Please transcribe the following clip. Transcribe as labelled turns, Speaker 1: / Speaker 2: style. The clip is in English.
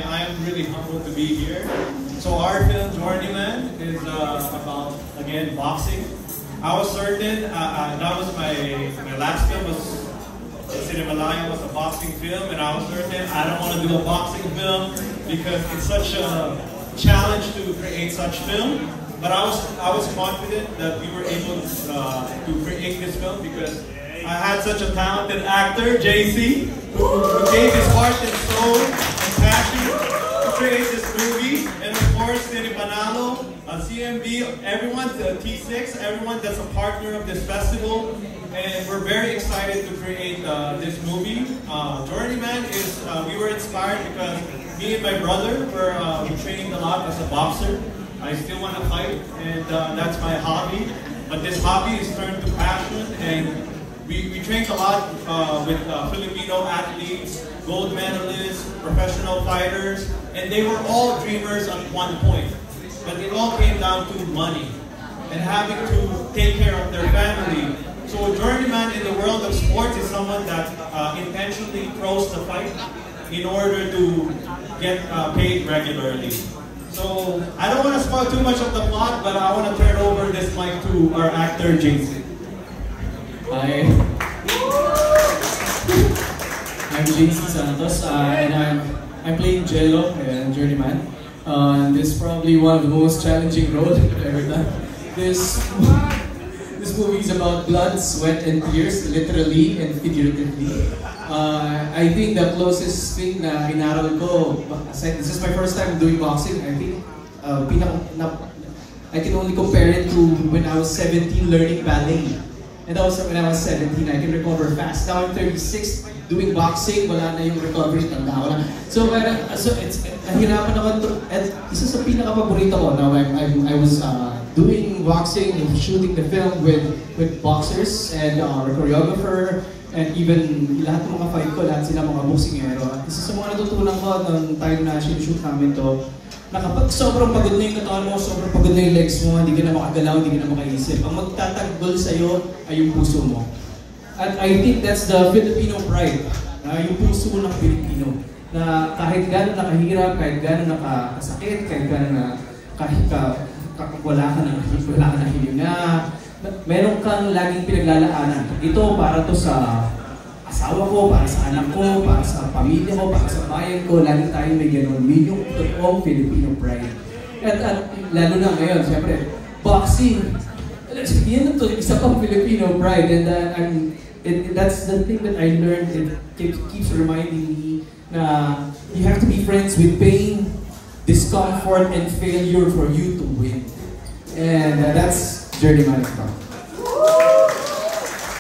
Speaker 1: I am really humbled to be here. So our film, Journeyman, is about, again, boxing. I was certain, that was my last film, was Cinemalaya, was a boxing film, and I was certain I don't want to do a boxing film because it's such a challenge to create such film. But I was confident that we were able to create this film because I had such a talented actor, JC, who gave his heart and soul and passion to create this movie. And of course, Cine Panalo, CMB, everyone, T6, everyone that's a partner of this festival. And we're very excited to create this movie. Journeyman is, we were inspired because me and my brother were training a lot as a boxer. I still want to fight, and that's my hobby. But this hobby is turned to passion, and we trained a lot with Filipino athletes, gold medalists, professional fighters, and they were all dreamers at one point. But it all came down to money and having to take care of their family. So a journeyman in the world of sports is someone that intentionally throws the fight in order to get paid regularly. So I don't want to spoil too much of the plot, but I want to turn over this mic to our actor, Jason.
Speaker 2: Hi. I'm JC Santos, and I'm playing Jello, Journeyman. This is probably one of the most challenging roles I've ever done. This movie is about blood, sweat, and tears, literally and figuratively. I think the closest thing na inaral ko, this is my first time doing boxing, I think I can only compare it to when I was 17 learning ballet. And that was when I was 17, I can recover fast. Now I'm 36, doing boxing, wala na yung recovery, tanda ko na. So it's, nahirapan ako, at isa sa pinaka-paborito ko, now I was doing boxing, shooting the film with boxers and a choreographer, and even lahat ng mga fight ko, lahat sila mga boxingero. Isa sa mga natutunan ko nung time na shoot namin to, na kapag sobrang pagod na yung katawan mo, sobrang pagod na yung legs mo, hindi ka na makagalaw, hindi ka na makaisip. Ang magtatagbol sa'yo ay yung puso mo. At I think that's the Filipino pride, yung puso ng Pilipino. Na kahit gano'n nakahirap, kahit gano'n nakasakit, kahit gano'n wala ka na hilinga, meron kang laging pinaglalaanan. Ito para to sa asawa ko, para sa anak ko, para sa pamilya ko, para sa bayan ko, lagi tayong may gano'n. May yung totoong Filipino pride. At lalo na ngayon, siyempre, boxing, yan ito, isa pang Filipino pride. And that's the thing that I learned. It keeps reminding me na you have to be friends with pain, discomfort, and failure for you to win. And that's Journeyman.